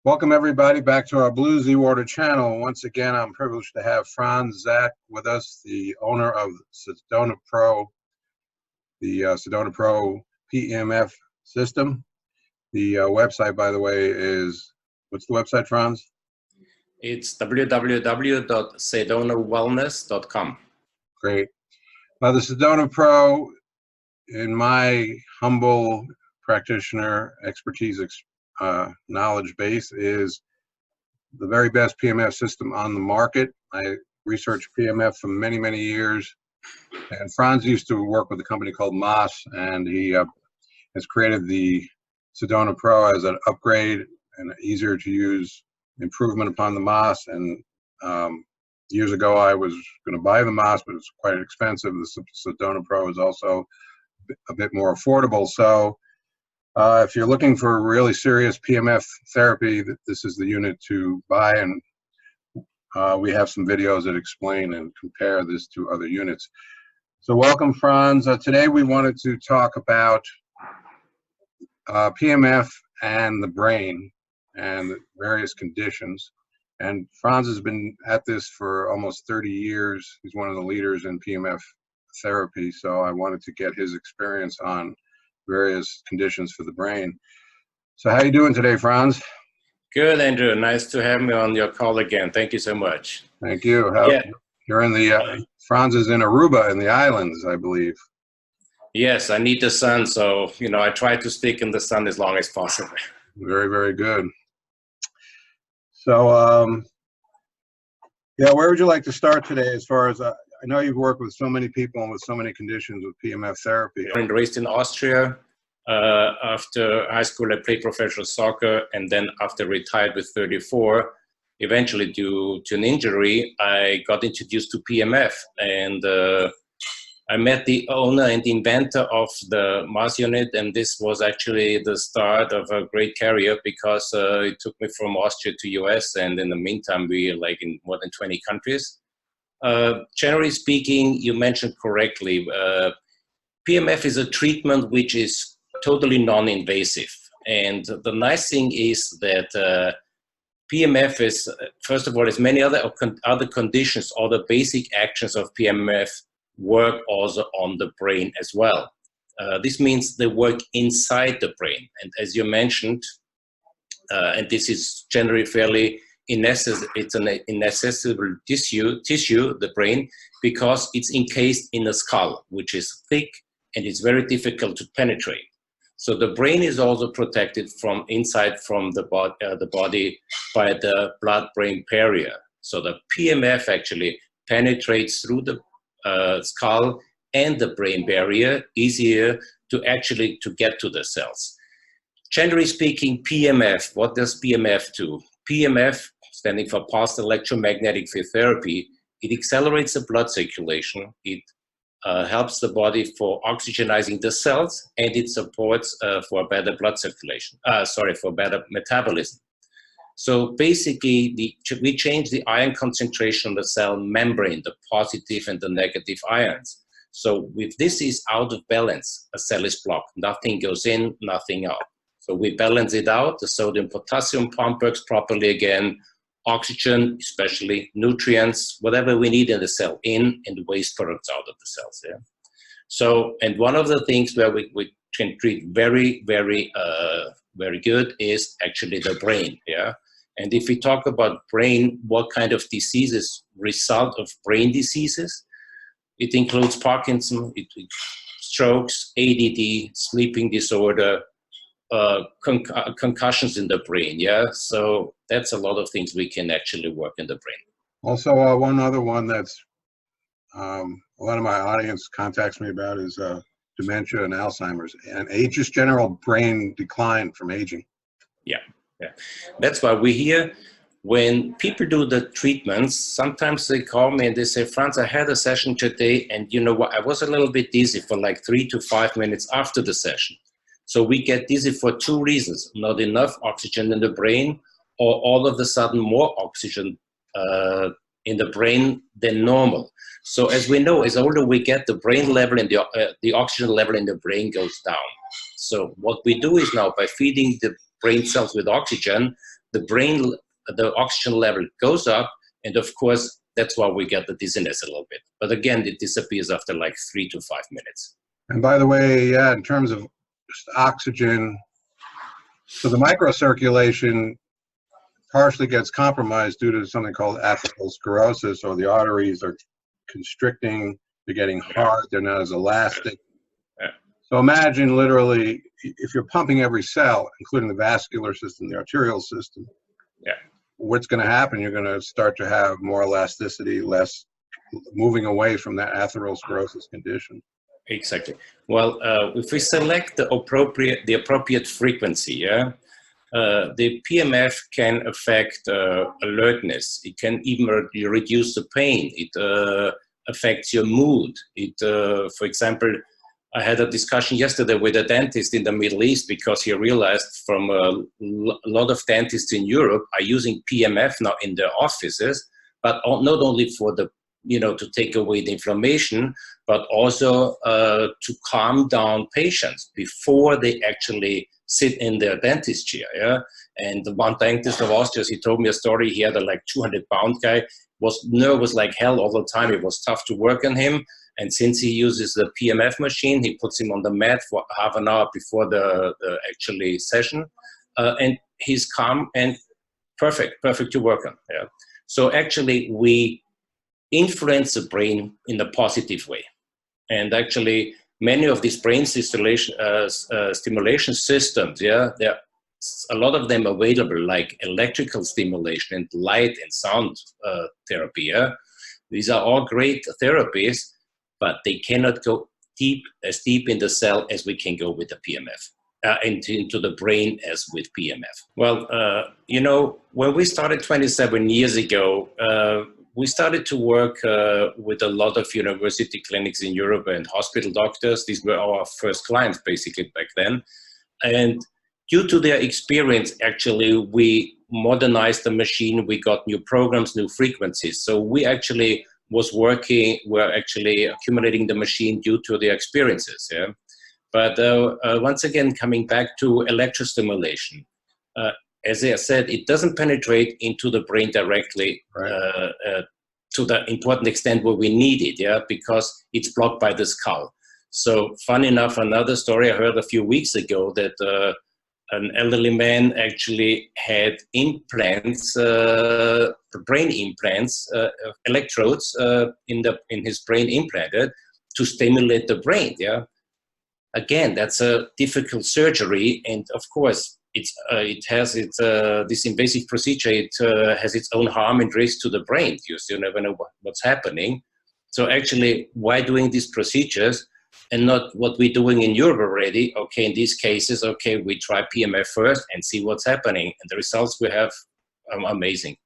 Welcome everybody back to our Blue Z Water channel. Once again, I'm privileged to have Franz Zach with us, the owner of Sedona Pro, the Sedona Pro P.e.m.f system. The website, by the way, is, what's the website, Franz? It's www.sedonawellness.com. Great. The Sedona Pro, in my humble practitioner expertise knowledge base, is the very best P.e.m.f system on the market. I researched P.e.m.f for many, many years, and Franz used to work with a company called Moss, and he has created the Sedona Pro as an upgrade and easier to use improvement upon the Moss. And years ago I was going to buy the Moss, but it's quite expensive. The Sedona Pro is also a bit more affordable. So if you're looking for really serious Pemf therapy, this is the unit to buy, and we have some videos that explain and compare this to other units. So welcome, Franz. Today we wanted to talk about Pemf and the brain and various conditions. And Franz has been at this for almost 30 years. He's one of the leaders in Pemf therapy, so I wanted to get his experience on various conditions for the brain. So how are you doing today, Franz? Good, Andrew. Nice to have me on your call again. Thank you so much. Thank you. You're in the, Franz is in Aruba in the islands, I believe. Yes, I need the sun, so, I try to stick in the sun as long as possible. Very, very good. So, yeah, where would you like to start today as far as, I know you've worked with so many people and with so many conditions with Pemf therapy. Born and raised in Austria. After high school, I played professional soccer, and then after retired with 34, eventually due to an injury, I got introduced to Pemf, and I met the owner and the inventor of the Mars unit, and this was actually the start of a great career because it took me from Austria to US, and in the meantime, we are like in more than 20 countries. Generally speaking, you mentioned correctly, Pemf is a treatment which is totally non-invasive. And the nice thing is that Pemf is, first of all, as many other conditions, all the basic actions of Pemf work also on the brain as well. This means they work inside the brain. And as you mentioned, and this is generally fairly it's an inaccessible tissue, the brain, because it's encased in a skull, which is thick and it's very difficult to penetrate. So the brain is also protected from inside from the body by the blood-brain barrier. So the Pemf actually penetrates through the skull and the brain barrier, easier to get to the cells. Generally speaking, Pemf, what does Pemf do? Pemf, standing for pulsed electromagnetic field therapy, it accelerates the blood circulation, it helps the body for oxygenizing the cells, and it supports for better blood circulation, for better metabolism. So basically, we change the ion concentration on the cell membrane, the positive and the negative ions. So if this is out of balance, a cell is blocked. Nothing goes in, nothing out. So we balance it out. The sodium-potassium pump works properly again. Oxygen, especially nutrients, whatever we need in the cell in, and waste products out of the cells. Yeah. So, and one of the things where we can treat very, very, very good is actually the brain. Yeah. And if we talk about brain, what kind of diseases result of brain diseases? It includes Parkinson, strokes, ADD, sleeping disorder, concussions in the brain. Yeah, so that's a lot of things we can actually work in the brain. Also, one other one that's a lot of my audience contacts me about is dementia and Alzheimer's, and just general brain decline from aging. Yeah, that's why we're here. When people do the treatments, sometimes they call me and they say, Franz, I had a session today, and you know what, I was a little bit dizzy for like 3 to 5 minutes after the session. So we get dizzy for 2 reasons: not enough oxygen in the brain, or all of a sudden more oxygen in the brain than normal. So as we know, as older we get, the brain level and the oxygen level in the brain goes down. So what we do is now, by feeding the brain cells with oxygen, the brain, the oxygen level goes up, and of course, that's why we get the dizziness a little bit. But again, it disappears after like 3 to 5 minutes. And by the way, yeah, in terms of just oxygen, so the microcirculation partially gets compromised due to something called atherosclerosis, or the arteries are constricting, they're getting hard, they're not as elastic. Yeah. So imagine literally, if you're pumping every cell, including the vascular system, the arterial system, Yeah. what's going to happen? You're going to start to have more elasticity, less moving away from that atherosclerosis condition. Exactly. Well, if we select the appropriate frequency, yeah, the PMF can affect alertness. It can even reduce the pain. It affects your mood. It, for example, I had a discussion yesterday with a dentist in the Middle East because he realized from a lot of dentists in Europe are using PMF now in their offices, but not only for the, to take away the inflammation, but also to calm down patients before they actually sit in their dentist chair. Yeah, and the one dentist of Austria, he told me a story. He had a like 200-pound guy, was nervous like hell all the time. It was tough to work on him. And since he uses the PMF machine, he puts him on the mat for half an hour before the actually session, and he's calm and perfect to work on. Yeah. So actually, we influence the brain in a positive way, and actually, many of these brain stimulation systems, yeah, there are a lot of them available, like electrical stimulation and light and sound therapy. Yeah? These are all great therapies, but they cannot go as deep in the cell as we can go with the PMF, into the brain as with PMF. Well, when we started 27 years ago, we started to work with a lot of university clinics in Europe and hospital doctors. These were our first clients, basically, back then. And due to their experience, actually, we modernized the machine. We got new programs, new frequencies. So we're actually accumulating the machine due to their experiences. Yeah. But once again, coming back to electrostimulation, as I said, it doesn't penetrate into the brain directly, right, to the important extent where we need it, yeah, because it's blocked by the skull. So, fun enough, another story I heard a few weeks ago that an elderly man actually had implants, brain implants, electrodes in his brain implanted to stimulate the brain. Yeah, again, that's a difficult surgery, and of course, it has this invasive procedure. It has its own harm and risk to the brain. You still never know what's happening. So actually, why doing these procedures and not what we're doing in Europe already? Okay, in these cases, okay, we try PMF first and see what's happening, and the results we have are amazing.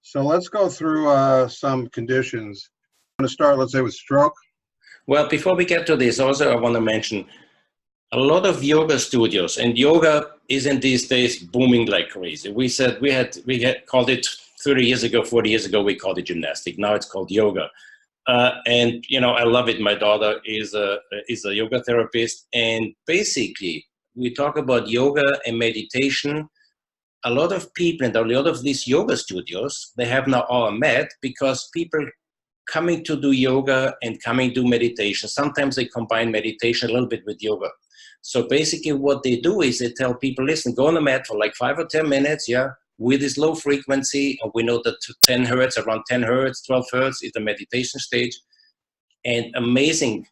So let's go through some conditions. I'm going to start, let's say, with stroke. Well, before we get to this, also I want to mention a lot of yoga studios, and yoga isn't these days booming like crazy. We had called it 30 years ago, 40 years ago, we called it gymnastic. Now it's called yoga. And I love it. My daughter is a yoga therapist, and basically we talk about yoga and meditation. A lot of people and a lot of these yoga studios, they have now all met because people coming to do yoga and coming to do meditation. Sometimes they combine meditation a little bit with yoga. So basically what they do is they tell people, listen, go on the mat for like 5 or 10 minutes, yeah, with this low frequency. And we know that 10 hertz, around 10 hertz, 12 hertz is the meditation stage. And amazing,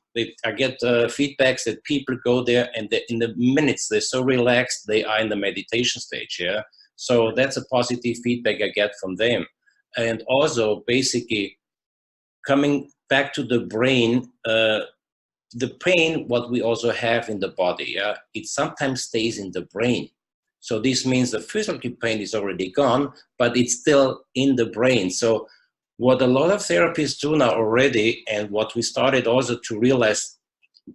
I get feedbacks that people go there and in the minutes, they're so relaxed, they are in the meditation stage, yeah. So that's a positive feedback I get from them. And also basically coming back to the brain, the pain, what we also have in the body, yeah, it sometimes stays in the brain. So this means the physical pain is already gone, but it's still in the brain. So what a lot of therapists do now already, and what we started also to realize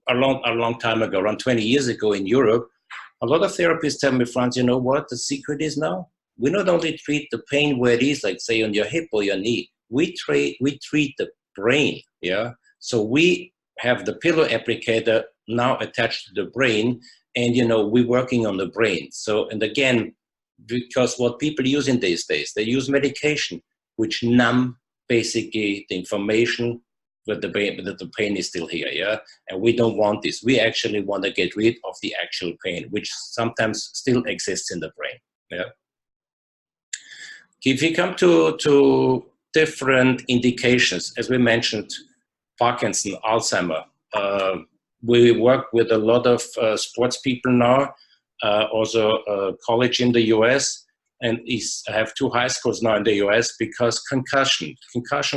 a long time ago, around 20 years ago in Europe, a lot of therapists tell me, Franz, you know what the secret is now? We not only treat the pain where it is, like say on your hip or your knee, we treat the brain, yeah? So we have the pillow applicator now attached to the brain, And, you know, we're working on the brain. So, and again, because what people use in these days, they use medication, which numb basically the information that the pain is still here, yeah? And we don't want this. We actually want to get rid of the actual pain, which sometimes still exists in the brain, yeah? If you come to different indications, as we mentioned, Parkinson, Alzheimer, we work with a lot of sports people now, also college in the US, and I have 2 high schools now in the US because concussion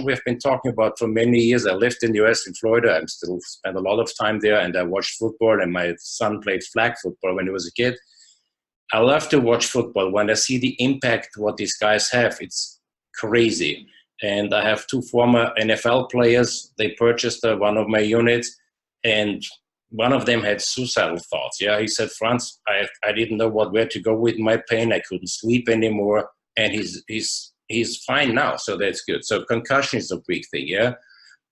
we have been talking about for many years. I lived in the US in Florida. I still spend a lot of time there, and I watched football, and my son played flag football when he was a kid. I love to watch football. When I see the impact what these guys have, it's crazy. And I have 2 former NFL players. They purchased one of my units, and one of them had suicidal thoughts. Yeah, he said, Franz, I didn't know where to go with my pain. I couldn't sleep anymore, and he's fine now. So that's good. So concussion is a big thing. Yeah.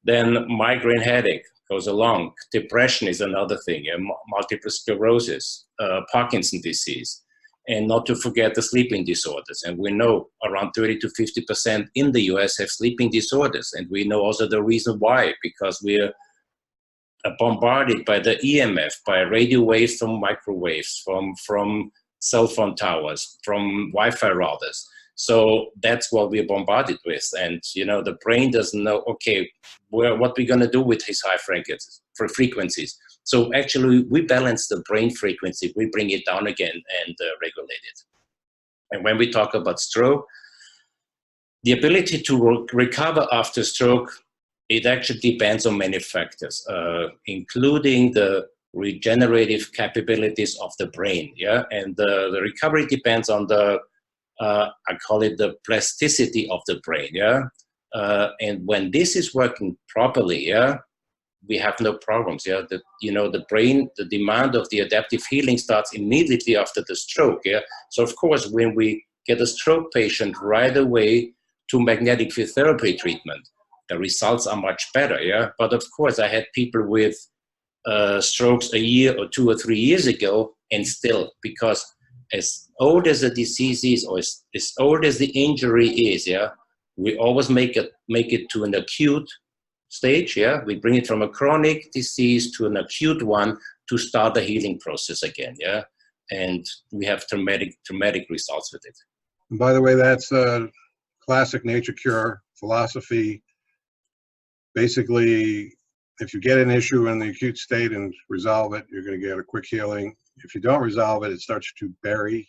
Then migraine headache goes along. Depression is another thing. Yeah? Multiple sclerosis, Parkinson disease. And not to forget the sleeping disorders. And we know around 30 to 50% in the US have sleeping disorders. And we know also the reason why, because we're bombarded by the EMF, by radio waves from microwaves, from cell phone towers, from Wi-Fi routers. So that's what we're bombarded with. And, you know, the brain doesn't know, okay, what we're going to do with these high frequencies. So actually, we balance the brain frequency. We bring it down again and regulate it. And when we talk about stroke, the ability to recover after stroke, it actually depends on many factors, including the regenerative capabilities of the brain. Yeah, and the recovery depends on the I call it the plasticity of the brain. Yeah, and when this is working properly, yeah, we have no problems. Yeah, the brain, the demand of the adaptive healing starts immediately after the stroke. Yeah, so of course, when we get a stroke patient right away to magnetic field therapy treatment, the results are much better. Yeah, but of course, I had people with strokes a year or 2 or 3 years ago, and still, because as old as the disease is, or as old as the injury is, yeah, we always make it to an acute stage. Yeah, we bring it from a chronic disease to an acute one to start the healing process again. Yeah, and we have traumatic results with it. And by the way, that's a classic nature cure philosophy. Basically, if you get an issue in the acute state and resolve it, you're going to get a quick healing. If you don't resolve it, it starts to bury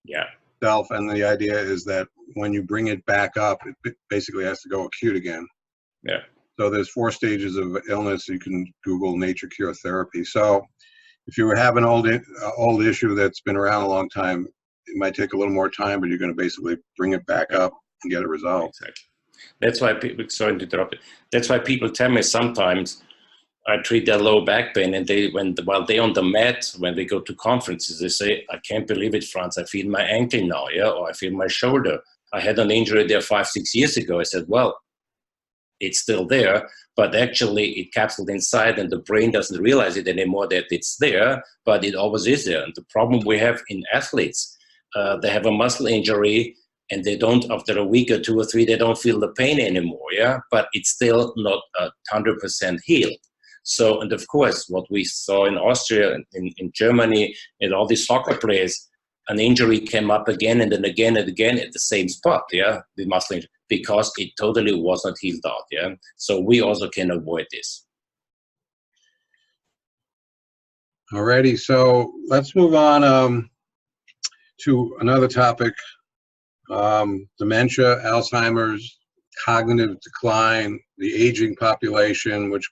itself. And the idea is that when you bring it back up, it basically has to go acute again. Yeah. So there's 4 stages of illness. You can Google nature cure therapy. So if you have an old issue that's been around a long time, it might take a little more time, but you're going to basically bring it back up and get it resolved. Exactly. That's why people, sorry to interrupt you. That's why people tell me sometimes I treat their low back pain, and while they're on the mat, when they go to conferences, they say, I can't believe it, Franz, I feel my ankle now, yeah, or I feel my shoulder. I had an injury there 5-6 years ago. I said, well, it's still there, but actually it capsuled inside, and the brain doesn't realize it anymore that it's there, but it always is there. And the problem we have in athletes, they have a muscle injury, and they don't, after a week or 2 or 3, they don't feel the pain anymore, yeah? But it's still not 100% healed. So, and of course, what we saw in Austria, in Germany, and all these soccer players, an injury came up again and then again and again at the same spot, yeah? The muscle injury, because it totally was not healed out, yeah? So we also can avoid this. Alrighty, so let's move on to another topic. Dementia, Alzheimer's, cognitive decline, the aging population, which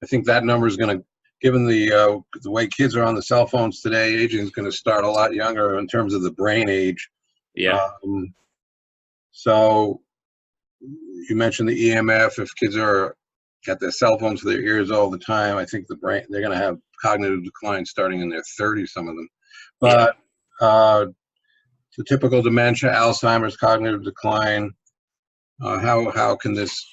I think that number is going to, given the way kids are on the cell phones today, aging is going to start a lot younger in terms of the brain age. Yeah. So you mentioned the EMF. If kids are got their cell phones to their ears all the time, I think they're going to have cognitive decline starting in their 30s, some of them. But the typical dementia, Alzheimer's, cognitive decline, how can this?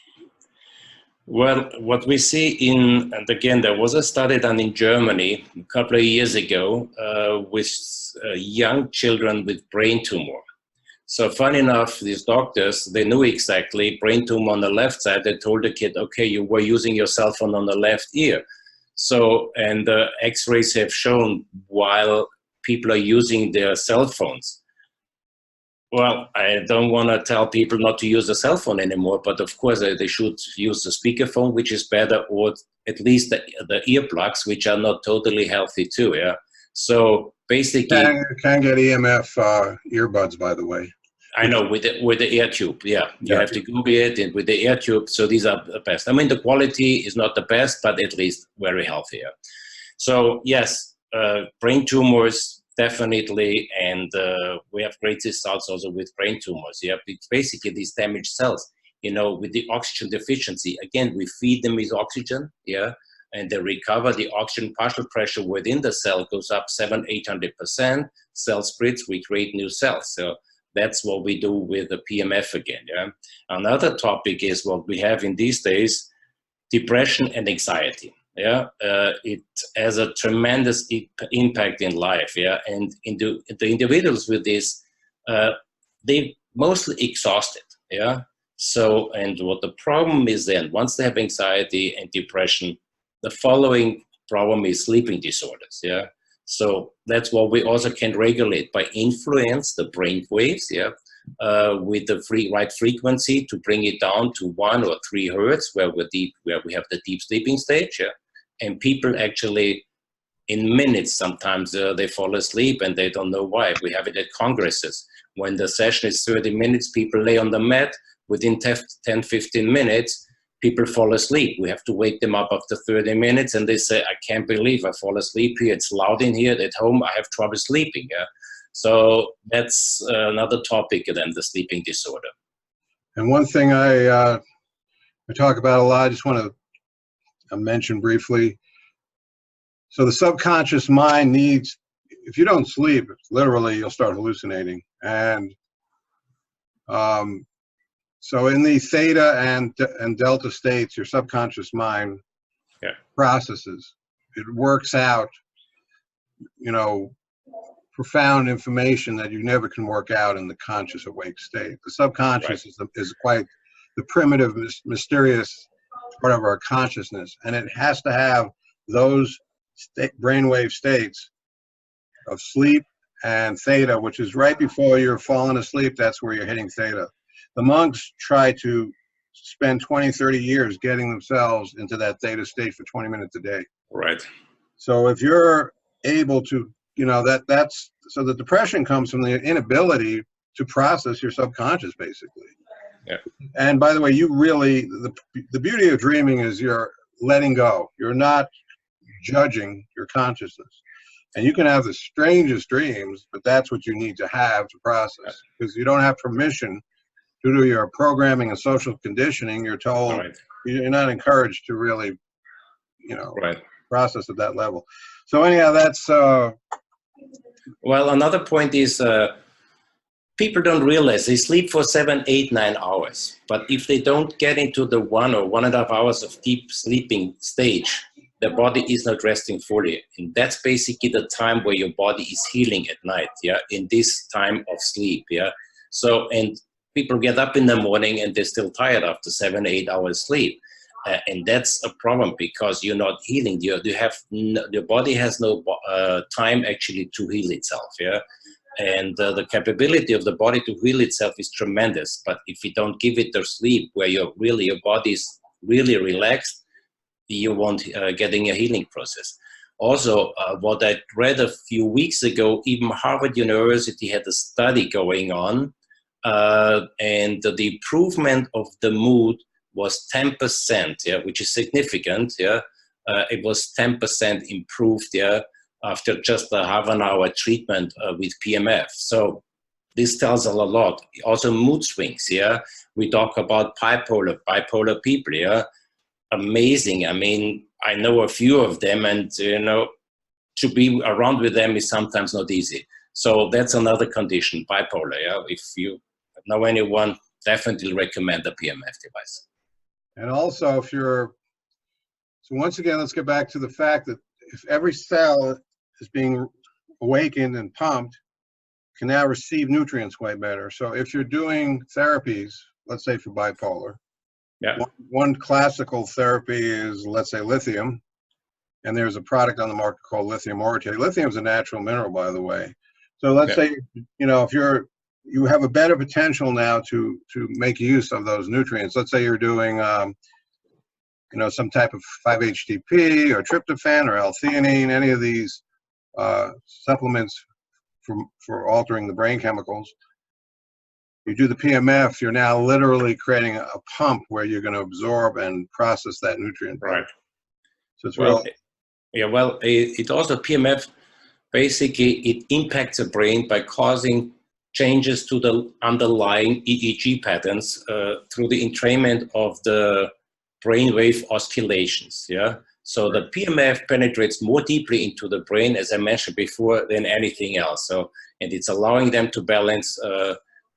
Well, what we see and again, there was a study done in Germany a couple of years ago with young children with brain tumor. So funny enough, these doctors, they knew exactly brain tumor on the left side. They told the kid, okay, you were using your cell phone on the left ear. So, and the x-rays have shown while people are using their cell phones. Well, I don't want to tell people not to use a cell phone anymore, but of course they should use the speakerphone, which is better, or at least the earplugs, which are not totally healthy too, yeah? So basically... Can get EMF earbuds, by the way. I know, with the air tube, yeah. You have to Google it, and with the air tube, so these are the best. I mean, the quality is not the best, but at least very healthy. Yeah? So yes, brain tumors, definitely, and we have great results also with brain tumors. Yeah, it's basically these damaged cells, you know, with the oxygen deficiency. Again, we feed them with oxygen, yeah, and they recover. The oxygen partial pressure within the cell goes up 700–800%. Cell splits, we create new cells. So that's what we do with the PMF again. Yeah. Another topic is what we have in these days: depression and anxiety. Yeah, it has a tremendous impact in life. Yeah, and the individuals with this, they mostly exhausted. Yeah. So, and what the problem is then, once they have anxiety and depression, the following problem is sleeping disorders. Yeah. So that's what we also can regulate by influence the brain waves, yeah, with the right frequency to bring it down to 1 or 3 hertz, where we have the deep sleeping stage, yeah. And people actually, in minutes, sometimes they fall asleep and they don't know why. We have it at congresses. When the session is 30 minutes, people lay on the mat. Within 10–15 minutes, people fall asleep. We have to wake them up after 30 minutes, and they say, I can't believe I fall asleep here. It's loud in here. At home, I have trouble sleeping. Yeah? So that's another topic then, the sleeping disorder. And one thing I talk about a lot, I just want to mention briefly. So the subconscious mind needs, if you don't sleep, literally you'll start hallucinating. And so in the theta and delta states, your subconscious mind processes. It works out, you know, profound information that you never can work out in the conscious awake state. The subconscious is quite the primitive, mysterious part of our consciousness, and it has to have those brainwave states of sleep and theta, which is right before you're falling asleep. That's where you're hitting theta. The monks try to spend 20–30 years getting themselves into that theta state for 20 minutes a day. Right. So if you're able to, you know, that's so the depression comes from the inability to process your subconscious, basically. Yeah. And by the way, you really, the beauty of dreaming is you're letting go. You're not judging your consciousness. And you can have the strangest dreams, but that's what you need to have to process, because you don't have permission. Due to your programming and social conditioning, you're told you're not encouraged to really, you know, process at that level. So anyhow, that's... Well, another point is people don't realize they sleep for 7, 8, 9 hours. But if they don't get into the 1 or 1.5 hours of deep sleeping stage, the body is not resting fully. And that's basically the time where your body is healing at night, yeah, in this time of sleep, yeah. So, and people get up in the morning and they're still tired after 7, 8 hours sleep. And that's a problem, because you're not healing. Your body has no time actually to heal itself, yeah. And the capability of the body to heal itself is tremendous. But if you don't give it the sleep where your body is really relaxed, you won't getting a healing process. Also, what I read a few weeks ago, even Harvard University had a study going on, and the improvement of the mood was 10%, yeah, which is significant, yeah. It was 10% improved, yeah, after just a half an hour treatment with PMF. So this tells a lot. Also mood swings, yeah. We talk about bipolar people, yeah. Amazing. I mean, I know a few of them, and, you know, to be around with them is sometimes not easy. So that's another condition, bipolar, yeah. If you know anyone, definitely recommend the PMF device. And also, so once again, let's get back to the fact that if every cell is being awakened and pumped, can now receive nutrients way better. So if you're doing therapies, let's say for bipolar, Yeah. one classical therapy is, let's say, lithium, and there's a product on the market called lithium orotate. Lithium is a natural mineral, by the way. So let's say, if you have a better potential now to make use of those nutrients. Let's say you're doing, some type of 5-HTP or tryptophan or L-theanine, any of these supplements for altering the brain chemicals. You do the PMF, you're now literally creating a pump where you're going to absorb and process that nutrient. Right. So it's it also PMF, basically it impacts the brain by causing changes to the underlying EEG patterns through the entrainment of the brainwave oscillations. Yeah. So the PMF penetrates more deeply into the brain, as I mentioned before, than anything else. So, and it's allowing them to balance,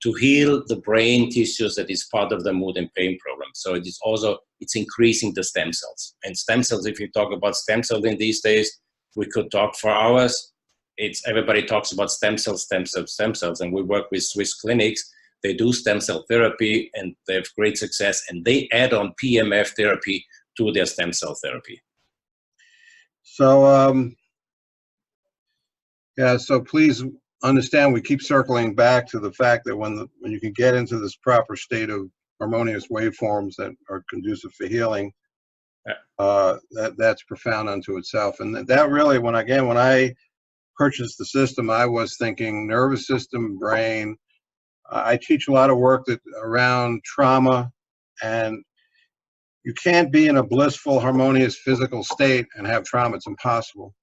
to heal the brain tissues that is part of the mood and pain problem. So it is also, it's increasing the stem cells. And stem cells, if you talk about stem cells in these days, we could talk for hours. Everybody talks about stem cells, and we work with Swiss clinics. They do stem cell therapy and they have great success, and they add on PMF therapy to their stem cell therapy. So, so please understand, we keep circling back to the fact that when you can get into this proper state of harmonious waveforms that are conducive for healing, that's profound unto itself. And that really, when I purchased the system, I was thinking nervous system, brain. I teach a lot of work around trauma, and you can't be in a blissful, harmonious physical state and have trauma. It's impossible.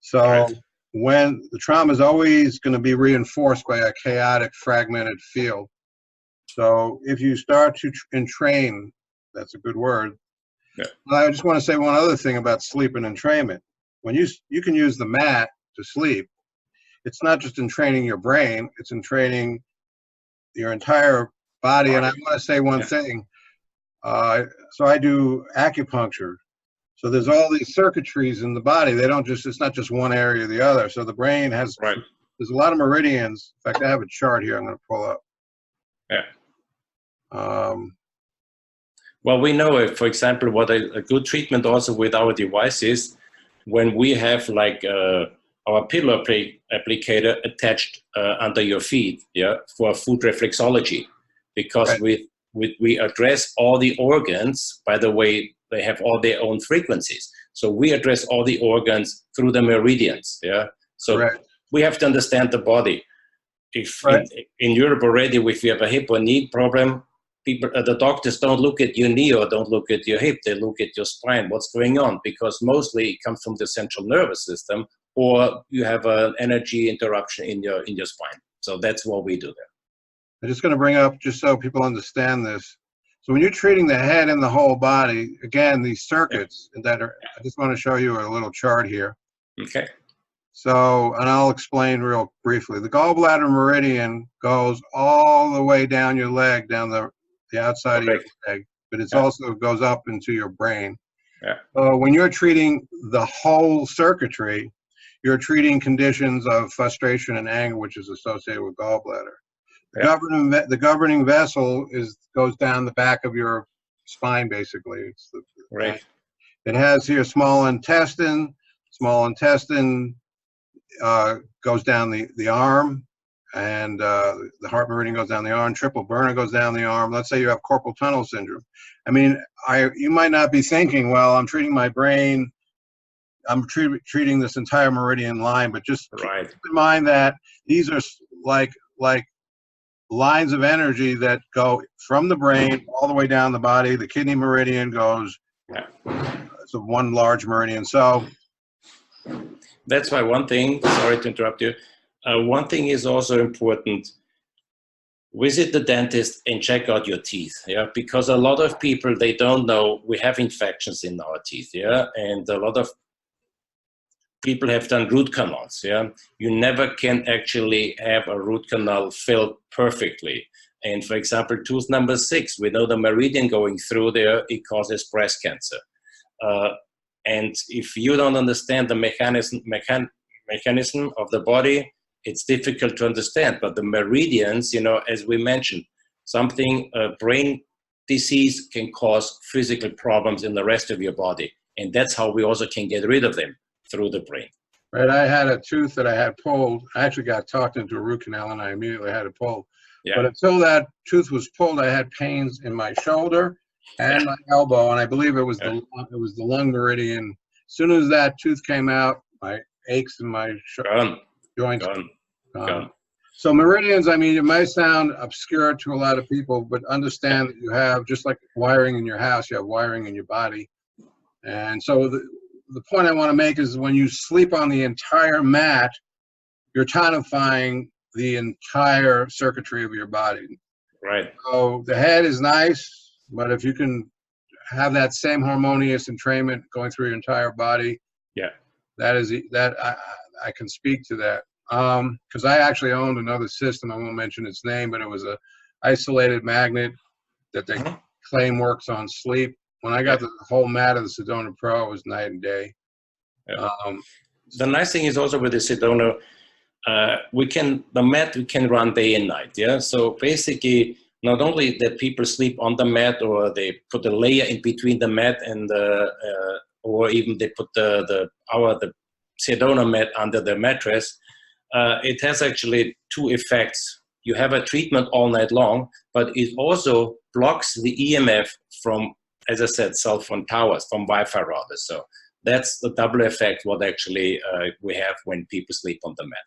So when the trauma is always going to be reinforced by a chaotic, fragmented field. So if you start to entrain, that's a good word. Yeah. I just want to say one other thing about sleep and entrainment. When you can use the mat to sleep, it's not just entraining your brain, it's entraining your entire body. And I want to say one thing. So I do acupuncture. So there's all these circuitries in the body. It's not just one area or the other. So the brain has, there's a lot of meridians. In fact, I have a chart here I'm going to pull up. Yeah. Well, we know, for example, what a good treatment also with our devices, when we have like our pillow applicator attached under your feet, for food reflexology, because we address all the organs. By the way, they have all their own frequencies. So we address all the organs through the meridians. So we have to understand the body. If in Europe already, if you have a hip or knee problem, the doctors don't look at your knee or don't look at your hip. They look at your spine. What's going on? Because mostly it comes from the central nervous system, or you have an energy interruption in your spine. So that's what we do there. I'm just going to bring up, just so people understand this. So when you're treating the head and the whole body, again, these circuits that are, I just want to show you a little chart here. Okay. So, and I'll explain real briefly. The gallbladder meridian goes all the way down your leg, down the outside of your leg, but it also goes up into your brain. So when you're treating the whole circuitry, you're treating conditions of frustration and anger, which is associated with gallbladder. The governing vessel goes down the back of your spine, basically. It's it has here small intestine. Small intestine goes down the arm, and the heart meridian goes down the arm. Triple burner goes down the arm. Let's say you have carpal tunnel syndrome. I mean, you might not be thinking, well, I'm treating my brain. I'm treating this entire meridian line, but just keep in mind that these are like lines of energy that go from the brain all the way down the body. The kidney meridian goes, it's one large meridian. So that's why one thing, sorry to interrupt you, one thing is also important. Visit the dentist and check out your teeth, because a lot of people, they don't know we have infections in our teeth, and a lot of people have done root canals, You never can actually have a root canal filled perfectly. And for example, tooth number 6, we know the meridian going through there, it causes breast cancer. And if you don't understand the mechanism of the body, it's difficult to understand. But the meridians, you know, as we mentioned, brain disease can cause physical problems in the rest of your body. And that's how we also can get rid of them, through the brain. Right, I had a tooth that I had pulled. I actually got talked into a root canal and I immediately had it pulled. Yeah. But until that tooth was pulled, I had pains in my shoulder and my elbow, and I believe it was the lung meridian. As soon as that tooth came out, my aches in my joints gone. So meridians, I mean, it might sound obscure to a lot of people, but understand that you have, just like wiring in your house, you have wiring in your body. And so the point I want to make is when you sleep on the entire mat, you're tonifying the entire circuitry of your body. Right. So the head is nice, but if you can have that same harmonious entrainment going through your entire body, yeah, I can speak to that. Because I actually owned another system. I won't mention its name, but it was a isolated magnet that they claim works on sleep. When I got the whole mat of the Sedona Pro, it was night and day. Yeah. The nice thing is also with the Sedona, we can run day and night. Yeah. So basically, not only that people sleep on the mat, or they put a layer in between the mat and or even they put the Sedona mat under the mattress. It has actually 2 effects. You have a treatment all night long, but it also blocks the EMF from, as I said, cell phone towers, from Wi-Fi routers. So that's the double effect what actually we have when people sleep on the mat.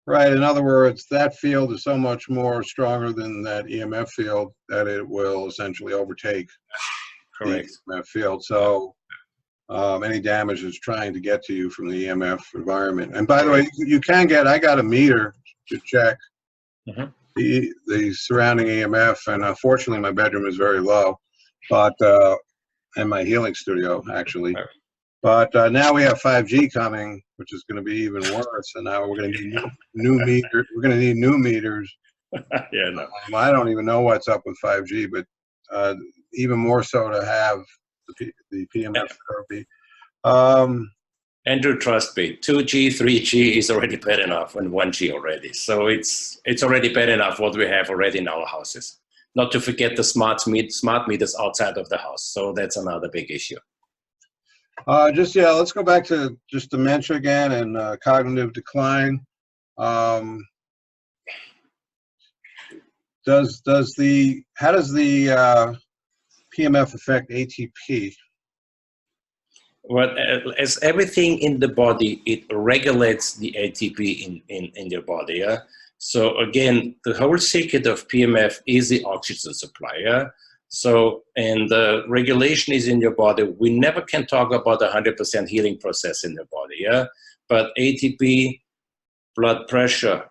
Right. In other words, that field is so much more stronger than that EMF field that it will essentially overtake Correct. the EMF field. So any damage is trying to get to you from the EMF environment. And by the way, you can get, I got a meter to check the surrounding EMF, and fortunately my bedroom is very low, but and my healing studio actually. But now we have 5G coming, which is going to be even worse. And now we're going to need new meters. We're going to need new meters. Yeah, no. I don't even know what's up with 5G, but even more so to have the Pemf Therapy. Andrew, trust me, 2G, 3G is already bad enough, and 1G already. So it's already bad enough what we have already in our houses. Not to forget the smart meters outside of the house. So that's another big issue. Let's go back to just dementia again and cognitive decline. How does the PMF affect ATP? Well, as everything in the body, it regulates the ATP in your body. Yeah? So again, the whole circuit of PMF is the oxygen supply. Yeah? So, and the regulation is in your body. We never can talk about 100% healing process in the body. Yeah? But ATP, blood pressure,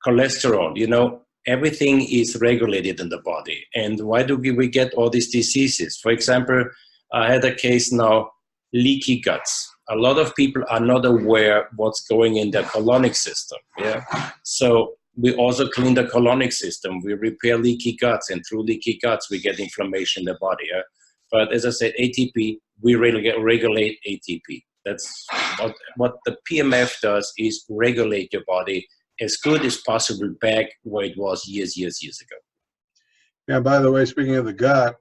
cholesterol, you know, everything is regulated in the body. And why do we get all these diseases? For example, I had a case now, leaky guts. A lot of people are not aware what's going in their colonic system. Yeah. So we also clean the colonic system. We repair leaky guts, and through leaky guts, we get inflammation in the body. Yeah? But as I said, ATP, we regulate ATP. That's what the PMF does, is regulate your body as good as possible back where it was years ago. Yeah, by the way, speaking of the gut,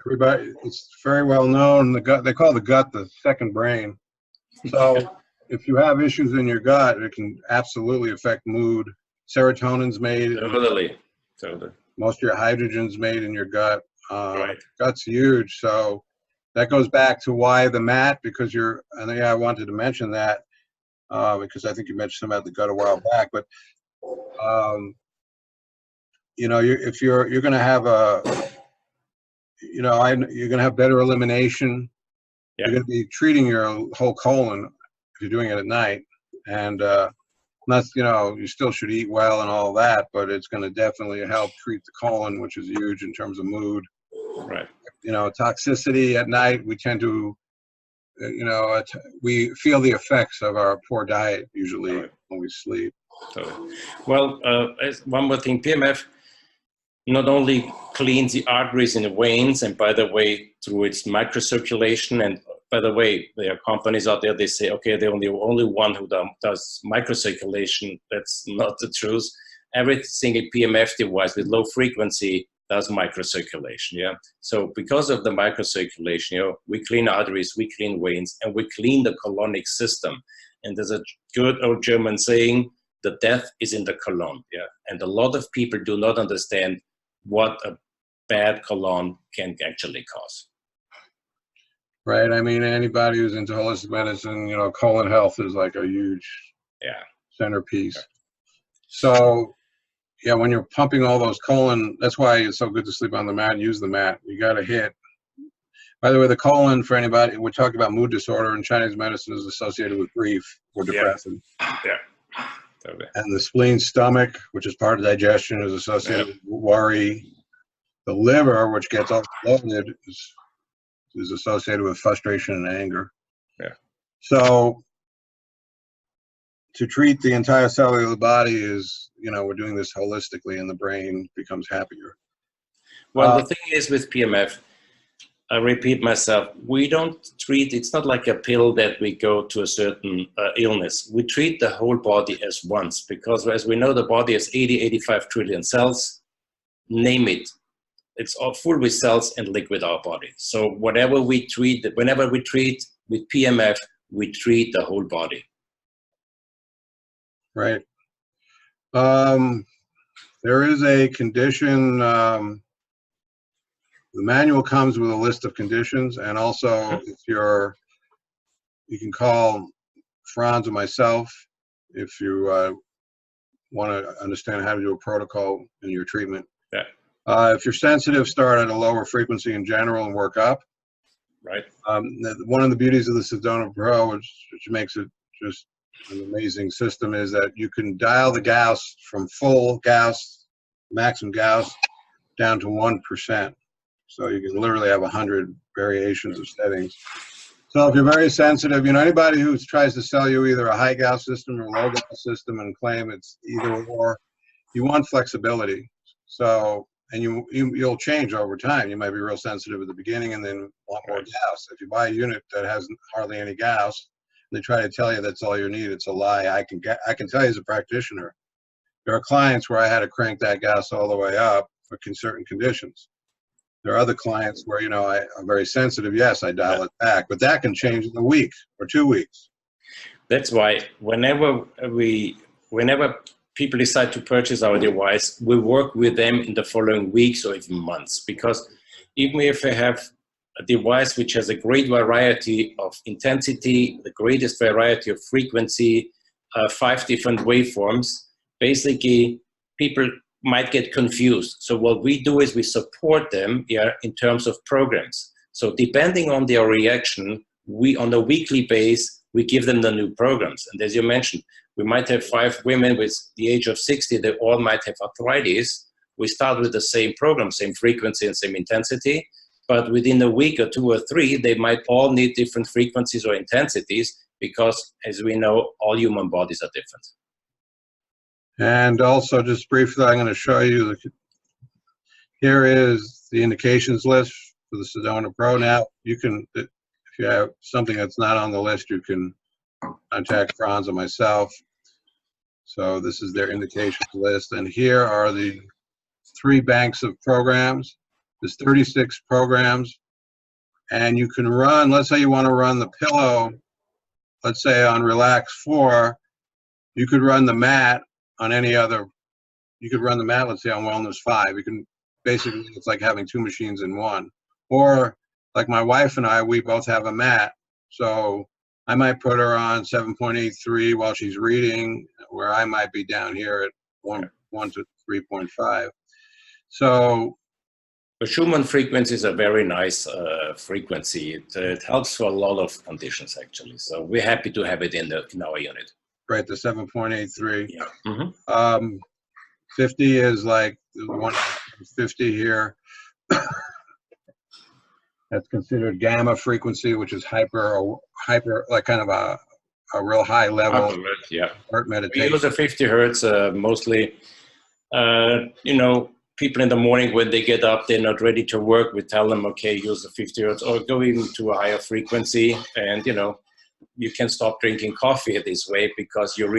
everybody, it's very well known, the gut, they call the gut the second brain. So if you have issues in your gut, it can absolutely affect mood. Serotonin's made. Totally. Most of your hydrogen's made in your gut. Right. Gut's huge. So that goes back to why the mat, because I think I wanted to mention that because I think you mentioned something about the gut a while back, but you know, if you're going to have you're going to have better elimination. Yeah. You're going to be treating your whole colon if you're doing it at night, and that's, you know, you still should eat well and all that, but it's going to definitely help treat the colon, which is huge in terms of mood. Right. You know, toxicity at night, we tend to, you know, we feel the effects of our poor diet usually when we sleep. So, well, one more thing, PMF not only cleans the arteries and the veins, and by the way, through its microcirculation, and by the way, there are companies out there, they say, okay, they're the only one who does microcirculation. That's not the truth. Every single PMF device with low frequency does microcirculation, yeah? So because of the microcirculation, you know, we clean arteries, we clean veins, and we clean the colonic system. And there's a good old German saying, the death is in the colon, yeah? And a lot of people do not understand what a bad colon can actually cause. Right. I mean, anybody who's into holistic medicine, you know, colon health is like a huge centerpiece. So, yeah, when you're pumping all those colon, that's why it's so good to sleep on the mat and use the mat. You got to hit. By the way, the colon, for anybody, we talked about mood disorder in Chinese medicine, is associated with grief or depression. Yeah. And the spleen, stomach, which is part of digestion, is associated with worry. The liver, which gets all bloated, is associated with frustration and anger. Yeah. So to treat the entire cellular of the body is, you know, we're doing this holistically, and the brain becomes happier. Well, the thing is with PMF, I repeat myself, we don't treat, it's not like a pill that we go to a certain illness. We treat the whole body as once, because as we know, the body has 80, 85 trillion cells, name it. It's all full with cells and liquid, our body. So whatever we treat, whenever we treat with PMF, we treat the whole body. Right. There is a condition, the manual comes with a list of conditions, and also if you can call Franz or myself if you want to understand how to do a protocol in your treatment. Yeah. If you're sensitive, start at a lower frequency in general and work up. Right. One of the beauties of the Sedona Pro, which makes it just an amazing system, is that you can dial the Gauss from full Gauss, maximum Gauss, down to 1%. So you can literally have 100 variations of settings. So if you're very sensitive, you know, anybody who tries to sell you either a high Gauss system or a low Gauss system and claim it's either or, you want flexibility. So, and you'll change over time. You might be real sensitive at the beginning and then want more Gauss. If you buy a unit that has hardly any Gauss, and they try to tell you that's all you need, it's a lie. I can tell you as a practitioner, there are clients where I had to crank that Gauss all the way up for certain conditions. There are other clients where, you know, I'm very sensitive. Yes, I dial it back, but that can change in a week or 2 weeks. That's why whenever people decide to purchase our device, we work with them in the following weeks or even months, because even if they have a device which has a great variety of intensity, the greatest variety of frequency, 5 different waveforms, basically people might get confused. So what we do is we support them in terms of programs. So depending on their reaction, on a weekly basis, we give them the new programs. And as you mentioned, we might have 5 women with the age of 60, they all might have arthritis. We start with the same program, same frequency and same intensity, but within a week or 2 or 3, they might all need different frequencies or intensities, because as we know, all human bodies are different. And also, just briefly, I'm going to show you, here is the indications list for the Sedona Pro. Now, you can, if you have something that's not on the list, you can contact Franz or myself. So this is their indications list. And here are the 3 banks of programs. There's 36 programs. And you can run, let's say you want to run the pillow, let's say on Relax 4, you could run the mat on any other, you could run the mat, let's say on Wellness 5. You can basically, it's like having 2 machines in one. Or like my wife and I, we both have a mat. So I might put her on 7.83 while she's reading, where I might be down here at 1 to 3.5. So the Schumann frequency is a very nice frequency. It helps for a lot of conditions, actually. So we're happy to have it in our unit. Right, the 7.83. Yeah. Mm-hmm. 50 is like the 150 here. That's considered gamma frequency, which is hyper, like kind of a a real high level Yeah. heart We meditation. use a 50 hertz mostly. You know, people in the morning when they get up, they're not ready to work. We tell them, okay, use the 50 hertz or go even to a higher frequency. And, you know, you can stop drinking coffee this way because your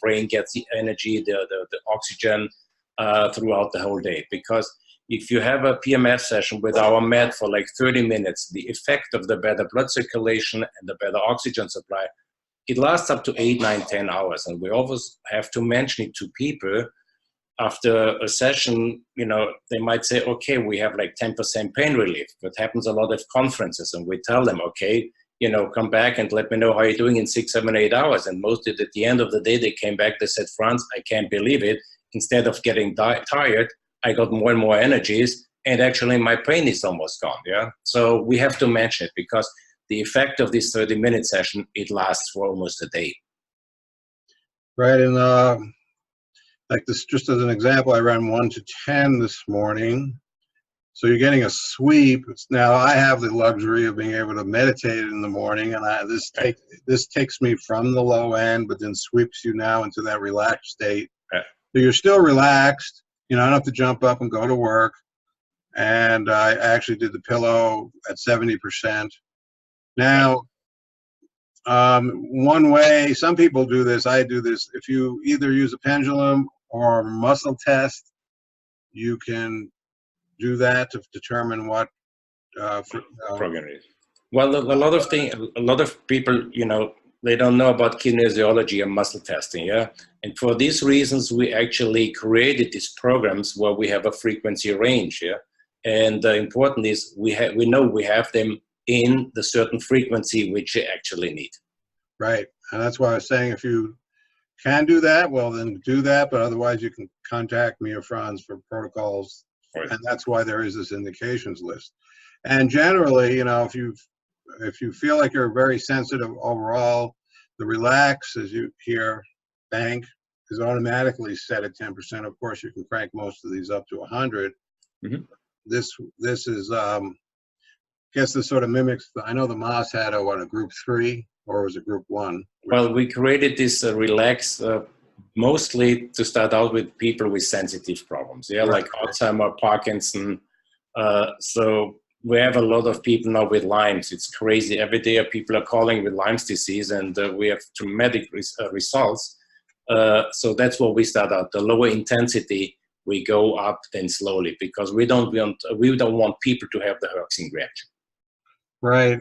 brain gets the energy, the oxygen throughout the whole day. Because if you have a PMF session with our mat for like 30 minutes, the effect of the better blood circulation and the better oxygen supply, it lasts up to 8, 9, 10 hours. And we always have to mention it to people. After a session, you know, they might say, okay, we have like 10% pain relief. That happens a lot at conferences. And we tell them, okay, you know, come back and let me know how you're doing in 6, 7, 8 hours. And most at the end of the day, they came back, they said, Franz, I can't believe it. Instead of getting tired, I got more and more energies. And actually my pain is almost gone, yeah? So we have to mention it because the effect of this 30-minute session, it lasts for almost a day. Right, and like this, just as an example, I ran 1 to 10 this morning. So you're getting a sweep. Now I have the luxury of being able to meditate in the morning, and this takes me from the low end, but then sweeps you now into that relaxed state. Right. So you're still relaxed. You know, I don't have to jump up and go to work. And I actually did the pillow at 70%. Now, one way, some people do this, I do this, if you either use a pendulum or muscle test, you can do that to determine what program is. Well, a lot of people, you know, they don't know about kinesiology and muscle testing, yeah? And for these reasons, we actually created these programs where we have a frequency range, yeah? And important is we know we have them in the certain frequency which you actually need. Right, and that's why I was saying if you can do that, well then do that, but otherwise you can contact me or Franz for protocols, right. And that's why there is this indications list. And generally, you know, if you feel like you're very sensitive overall, the relax, as you hear, bank is automatically set at 10%. Of course, you can crank most of these up to 100. Mm-hmm. This is, I guess this sort of mimics, I know the Moss had a group 3, or was it group 1? Well, we created this relax mostly to start out with people with sensitive problems, yeah, right. Like Alzheimer, Parkinson. So we have a lot of people now with Lyme's. It's crazy. Every day people are calling with Lyme's disease, and we have dramatic results. So that's what we start out. The lower intensity, we go up then slowly because we don't want people to have the Herxing reaction. Right.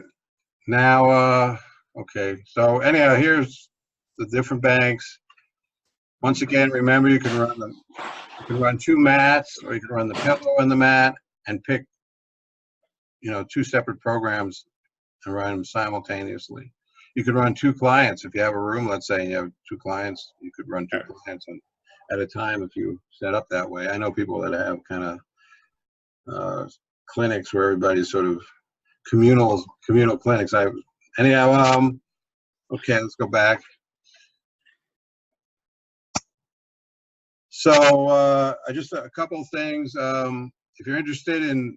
Now, okay. So anyhow, here's the different banks. Once again, remember you can run 2 mats, or you can run the pillow and the mat, and pick, you know, 2 separate programs and run them simultaneously. You could run 2 clients if you have a room. Let's say you have 2 clients, you could run 2 clients at a time if you set up that way. I know people that have kind of clinics where everybody's sort of communal clinics. Anyhow, okay, let's go back. So just a couple of things. If you're interested in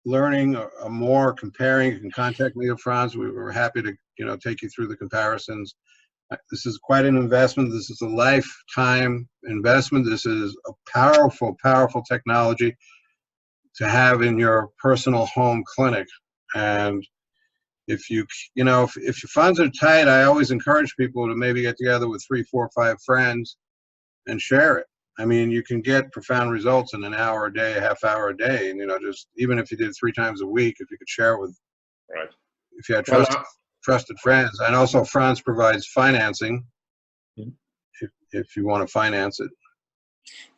learning more, comparing, you can contact me or Franz. We were happy to, you know, take you through the comparisons. This is quite an investment. This is a lifetime investment. This is a powerful, powerful technology to have in your personal home clinic. And if your funds are tight, I always encourage people to maybe get together with 3, 4, 5 friends and share it. I mean, you can get profound results in an hour a day, a half hour a day. And, you know, just even if you did it 3 times a week, if you could share with, right. If you had trusted friends. And also Franz provides financing if you want to finance it.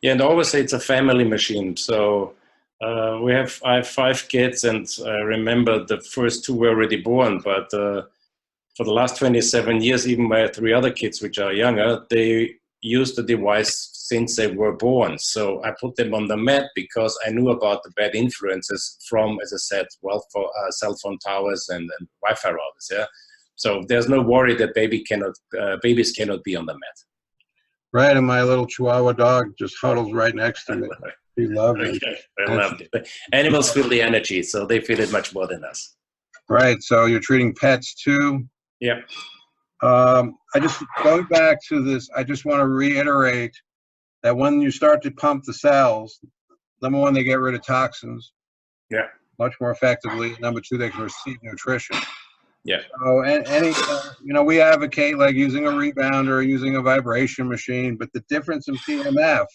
Yeah, and I always say it's a family machine. So I have 5 kids, and I remember the first 2 were already born, but for the last 27 years, even my 3 other kids, which are younger, they used the device since they were born. So I put them on the mat because I knew about the bad influences from, as I said, well, for cell phone towers and Wi-Fi routers. Yeah, so there's no worry that babies cannot be on the mat. Right, and my little Chihuahua dog just huddles right next to me. He loves it. I love it. Animals feel the energy, so they feel it much more than us. Right, so you're treating pets too? Yeah. I just, going back to this, I just want to reiterate that when you start to pump the cells, number one, they get rid of toxins. Yeah. Much more effectively. Number two, they can receive nutrition. Yeah. So, any, we advocate like using a rebounder or using a vibration machine, but the difference in PMF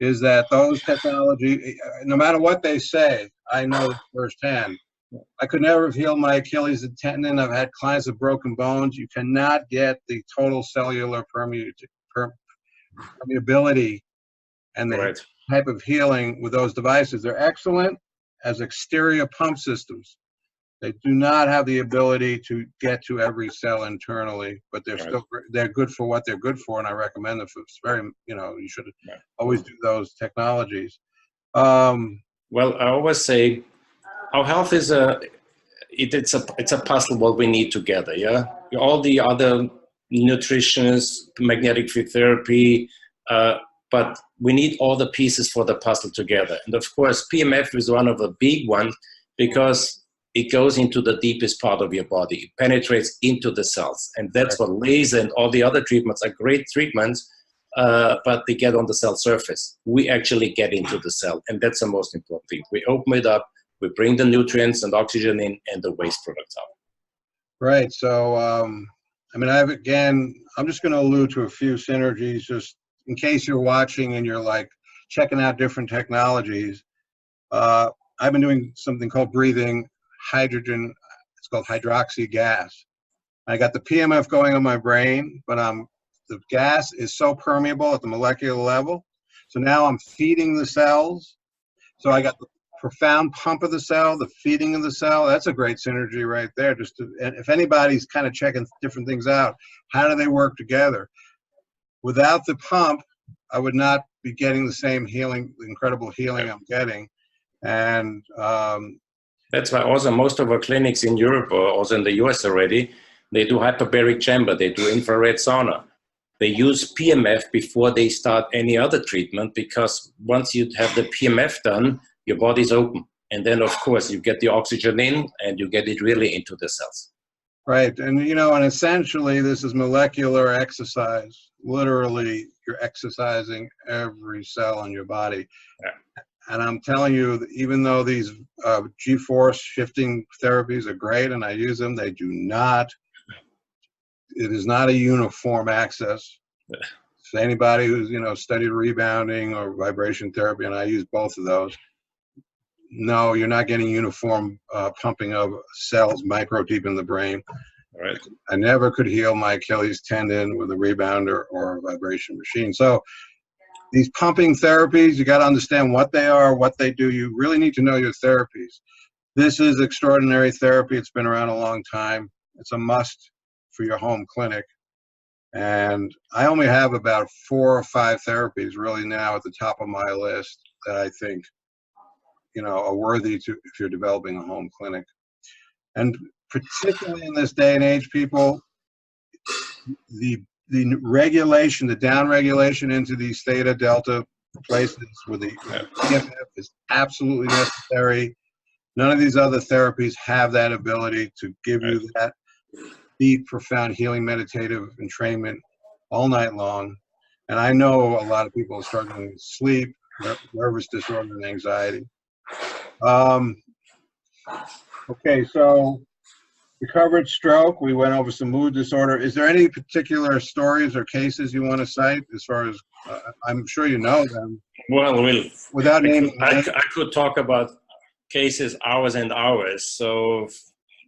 is that those technology, no matter what they say, I know firsthand. I could never have healed my Achilles tendon. I've had clients with broken bones. You cannot get the total cellular permeability and the type of healing with those devices. They're excellent as exterior pump systems. They do not have the ability to get to every cell internally, but they're still, they're good for what they're good for, and I recommend them for very, you should always do those technologies. Well, I always say our health is it's a puzzle what we need together, yeah? All the other nutritionists, magnetic field therapy, but we need all the pieces for the puzzle together. And of course, PMF is one of the big ones because it goes into the deepest part of your body. It penetrates into the cells. And that's what laser and all the other treatments are great treatments, but they get on the cell surface. We actually get into the cell, and that's the most important thing. We open it up, we bring the nutrients and oxygen in, and the waste products out. Right. So, I'm just going to allude to a few synergies, just in case you're watching and you're like checking out different technologies. I've been doing something called breathing hydrogen. It's called hydroxy gas. I got the PMF going on my brain, but the gas is so permeable at the molecular level. So now I'm feeding the cells. So I got the profound pump of the cell, the feeding of the cell. That's a great synergy right there. And if anybody's kind of checking different things out, how do they work together? Without the pump, I would not be getting the same healing, incredible healing I'm getting. And that's why also most of our clinics in Europe, or also in the US already, they do hyperbaric chamber, they do infrared sauna. They use PMF before they start any other treatment, because once you have the PMF done, your body's open. And then, of course, you get the oxygen in and you get it really into the cells. Right. And, and essentially this is molecular exercise. Literally, you're exercising every cell in your body. Yeah. And I'm telling you, even though these G-force shifting therapies are great and I use them, they do not, it is not a uniform access. Yeah. So anybody who's, studied rebounding or vibration therapy, and I use both of those, no, you're not getting uniform pumping of cells micro deep in the brain. Right. I never could heal my Achilles tendon with a rebounder or a vibration machine. So these pumping therapies, you got to understand what they are, what they do. You really need to know your therapies. This is extraordinary therapy. It's been around a long time. It's a must for your home clinic. And I only have about 4 or 5 therapies really now at the top of my list that I think, are worthy to, if you're developing a home clinic. And particularly in this day and age, people, the regulation, the down regulation into these theta delta places with the PMF is absolutely necessary. None of these other therapies have that ability to give you that deep, profound healing meditative entrainment all night long. And I know a lot of people are struggling with sleep, nervous disorder, and anxiety. Okay, so we covered stroke. We went over some mood disorder. Is there any particular stories or cases you want to cite as far as, I'm sure you know them. Well, without naming names. I could talk about cases hours and hours. So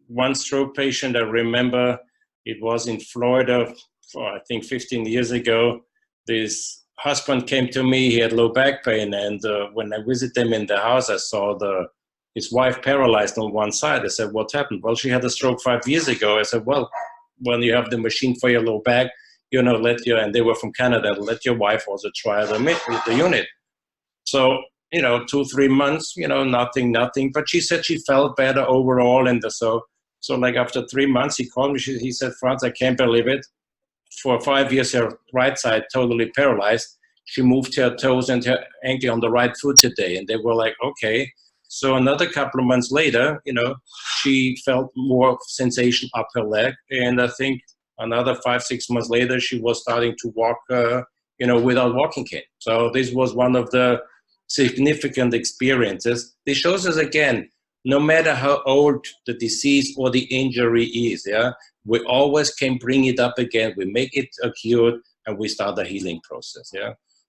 one stroke patient, I remember, it was in Florida, I think 15 years ago. This husband came to me, he had low back pain, and when I visited him in the house, I saw his wife paralyzed on one side. I said, what happened? Well, she had a stroke 5 years ago. I said, well, when you have the machine for your low back, and they were from Canada, let your wife also try the unit. So, 2-3 months, nothing. But she said she felt better overall. And so like after 3 months, he called me, he said, Franz, I can't believe it. For 5 years, her right side totally paralyzed. She moved her toes and her ankle on the right foot today. And they were like, okay. So another couple of months later, she felt more sensation up her leg. And I think Another 5-6 months later, she was starting to walk, without walking cane. So this was one of the significant experiences. This shows us again, no matter how old the disease or the injury is, we always can bring it up again. We make it acute and we start the healing process.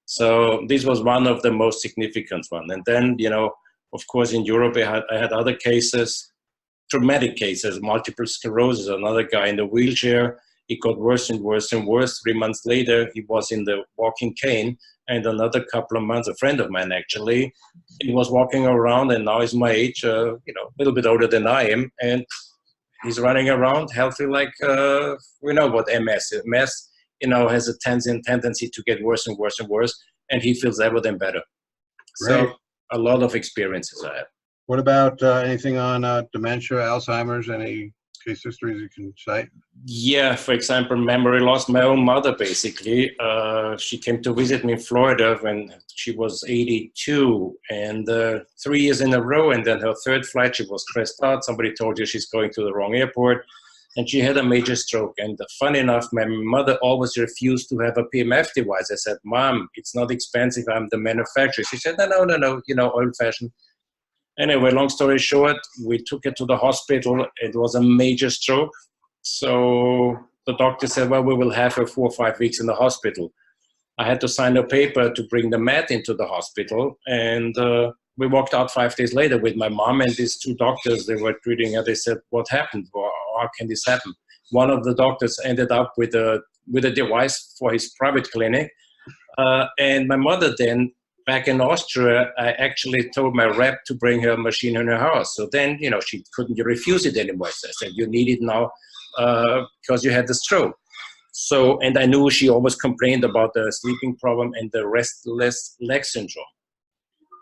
So this was one of the most significant ones. And then, of course, in Europe, I had other cases, traumatic cases, multiple sclerosis, another guy in the wheelchair. It got worse and worse and worse. 3 months later, he was in the walking cane. And another couple of months, a friend of mine actually, he was walking around, and now he's my age, a little bit older than I am, and he's running around healthy like, we know what MS is. MS, has a tendency to get worse and worse and worse, and he feels ever then better. Great. So a lot of experiences I have. What about anything on dementia, Alzheimer's, any case histories you can cite? Yeah, for example, memory loss. My own mother, basically, she came to visit me in Florida when she was 82, and 3 years in a row, and then her third flight, she was stressed out. Somebody told her she's going to the wrong airport, and she had a major stroke. And funny enough, my mother always refused to have a P.e.m.f device. I said, Mom, it's not expensive, I'm the manufacturer. She said, no, old-fashioned. Anyway, long story short, we took her to the hospital. It was a major stroke. So the doctor said, well, we will have her 4 or 5 weeks in the hospital. I had to sign a paper to bring the mat into the hospital. And we walked out 5 days later with my mom and these 2 doctors. They were treating her. They said, what happened? How can this happen? One of the doctors ended up with a device for his private clinic. And my mother then, back in Austria, I actually told my rep to bring her a machine in her house. So then, she couldn't refuse it anymore. So I said, you need it now because you had the stroke. So, and I knew she always complained about the sleeping problem and the restless leg syndrome.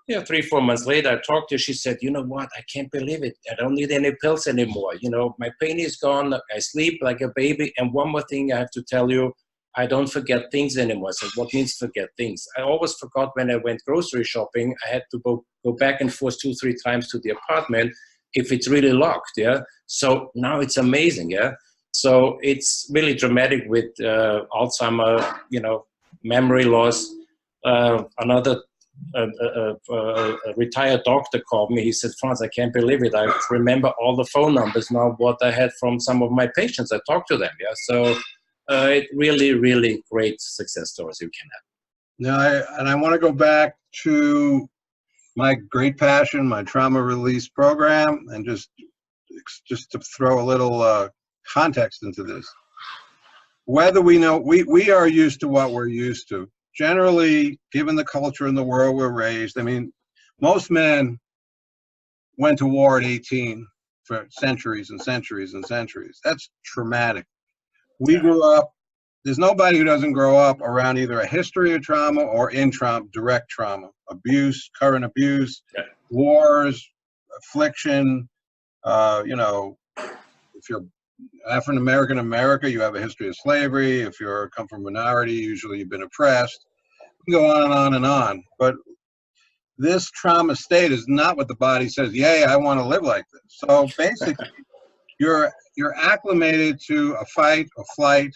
3-4 months later, I talked to her. She said, you know what? I can't believe it. I don't need any pills anymore. My pain is gone. I sleep like a baby. And one more thing I have to tell you, I don't forget things anymore. I said, what means forget things? I always forgot when I went grocery shopping. I had to go back and forth 2-3 times to the apartment if it's really locked. So now it's amazing. So it's really dramatic with Alzheimer, memory loss. Another a retired doctor called me. He said, Franz, I can't believe it. I remember all the phone numbers now, what I had from some of my patients. I talked to them. So it really, really great success stories you can have. Now, I want to go back to my great passion, my trauma release program, and just to throw a little context into this. Whether we know, we are used to what we're used to. Generally, given the culture in the world we're raised, I mean, most men went to war at 18 for centuries and centuries and centuries. That's traumatic. We grew up, there's nobody who doesn't grow up around either a history of trauma or in trauma, direct trauma, abuse, current abuse, wars, affliction. If you're African American in America, you have a history of slavery. If you're come from a minority, usually you've been oppressed. You can go on and on and on. But this trauma state is not what the body says, yay, I want to live like this. So basically, you're acclimated to a fight, a flight,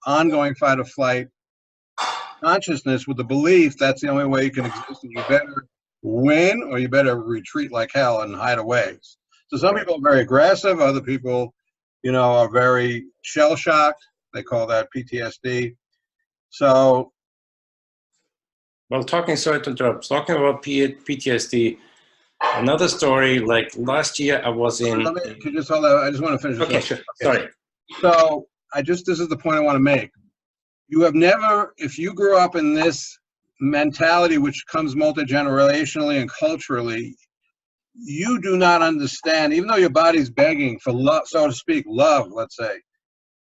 ongoing fight or flight consciousness with the belief that's the only way you can exist, and you better win or you better retreat like hell and hide away. So some people are very aggressive, other people, are very shell-shocked. They call that PTSD. So, well, sorry to interrupt, talking about PTSD, another story, like last year I was in... Could you just hold on? I just want to finish this. Okay, sure. Sorry. So, this is the point I want to make. You have never, if you grew up in this mentality, which comes multi-generationally and culturally, you do not understand, even though your body's begging for love, so to speak, love, let's say.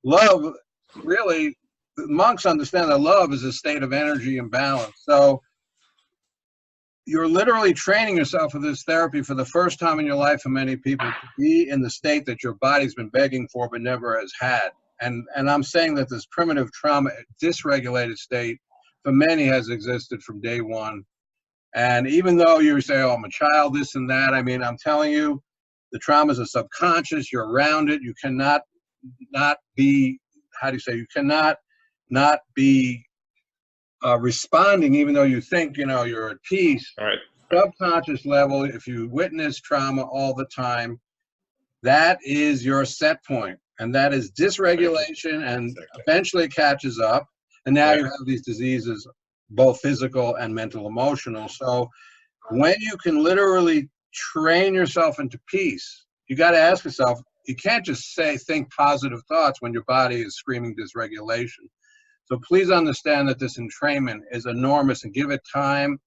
Love, really, the monks understand that love is a state of energy and balance. So you're literally training yourself for this therapy for the first time in your life for many people to be in the state that your body's been begging for but never has had. And I'm saying that this primitive trauma, dysregulated state, for many has existed from day one. And even though you say, oh, I'm a child, this and that, I mean, I'm telling you, the traumas are subconscious, you're around it, you cannot not be how do you say, you cannot not be responding, even though you think, you know, you're at peace. All right. Subconscious level, if you witness trauma all the time, that is your set point, and that is dysregulation, and eventually it catches up, and now you have these diseases, both physical and mental, emotional. So when you can literally train yourself into peace, you got to ask yourself, you can't just think positive thoughts when your body is screaming dysregulation. So please understand that this entrainment is enormous, and give it time,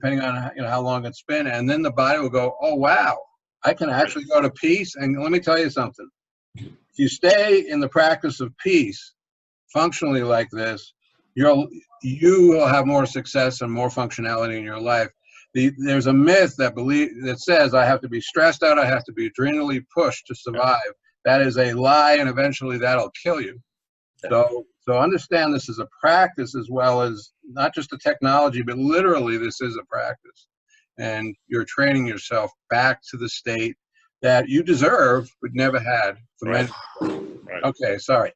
depending on, you know, how long it's been, and then the body will go, oh wow, I can actually go to peace. And let me tell you something. If you stay in the practice of peace, functionally like this, you will have more success and more functionality in your life. There's a myth that says I have to be stressed out, I have to be adrenally pushed to survive. That is a lie, and eventually that'll kill you. So understand this is a practice as well as not just a technology, but literally this is a practice. And you're training yourself back to the state that you deserve but never had. Right. Okay, sorry.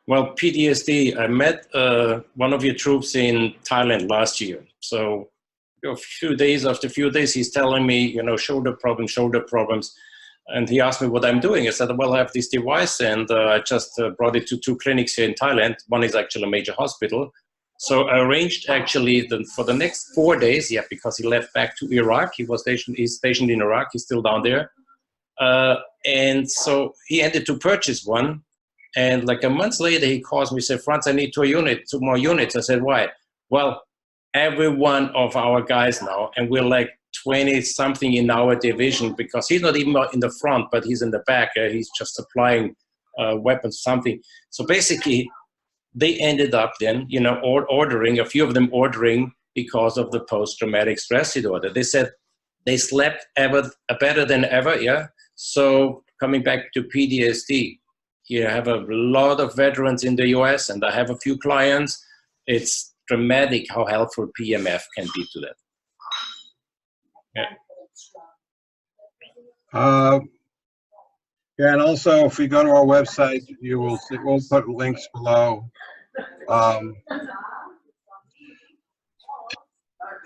Well, PTSD, I met one of your troops in Thailand last year. So a few days, he's telling me, you know, shoulder problems. And he asked me what I'm doing. I said, well, I have this device, and I just brought it to 2 clinics here in Thailand. One is actually a major hospital. So I arranged actually for the next 4 days, because he left back to Iraq. He's stationed in Iraq. He's still down there. And so he ended to purchase one. And like a month later, he calls me, said, Franz, I need 2 more units. I said, why? Well, every one of our guys now, and we're like 20 something in our division, because he's not even in the front, but he's in the back. He's just supplying weapons, something. So basically, they ended up then, you know, ordering, a few of them ordering because of the post-traumatic stress disorder. They said they slept better than ever, So coming back to PTSD, you have a lot of veterans in the US, and I have a few clients. It's dramatic how helpful P.e.m.f can be to that. And also, if you go to our website, you will see, we'll put links below.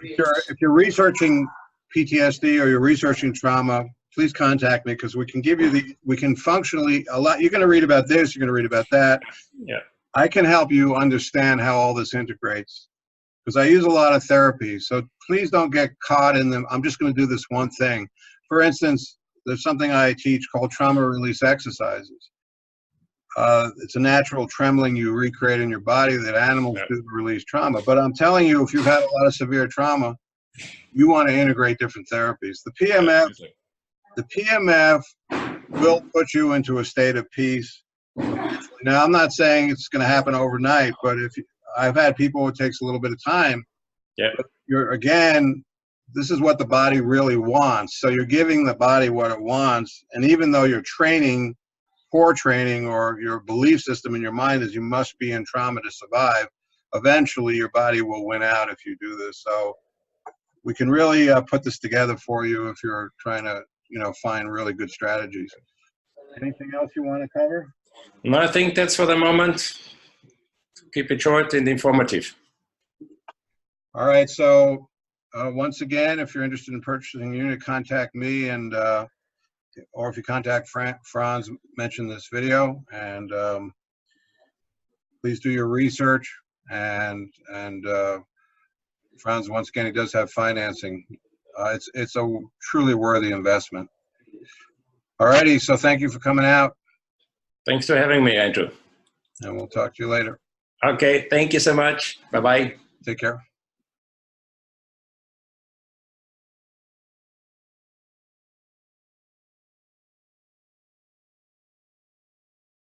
If you're researching PTSD or you're researching trauma, please contact me, because we can give you we can functionally, you're going to read about this, you're going to read about that. I can help you understand how all this integrates, because I use a lot of therapy. So please don't get caught in them. I'm just going to do this one thing. For instance, there's something I teach called trauma release exercises. It's a natural trembling you recreate in your body that animals do to release trauma. But I'm telling you, if you've had a lot of severe trauma, you want to integrate different therapies. The P.e.m.f will put you into a state of peace. Now, I'm not saying it's going to happen overnight, but I've had people, it takes a little bit of time. But again, this is what the body really wants. So you're giving the body what it wants. And even though you're training, poor training, or your belief system in your mind is you must be in trauma to survive, eventually your body will win out if you do this. So we can really put this together for you if you're trying to, you know, find really good strategies. Anything else you want to cover? No, I think that's for the moment. Keep it short and informative. All right. So once again, if you're interested in purchasing a unit, contact me, and or if you contact Franz, mention this video, and please do your research. And Franz, once again, he does have financing. It's a truly worthy investment. All righty. So thank you for coming out. Thanks for having me, Andrew. And we'll talk to you later. Okay. Thank you so much. Bye-bye. Take care.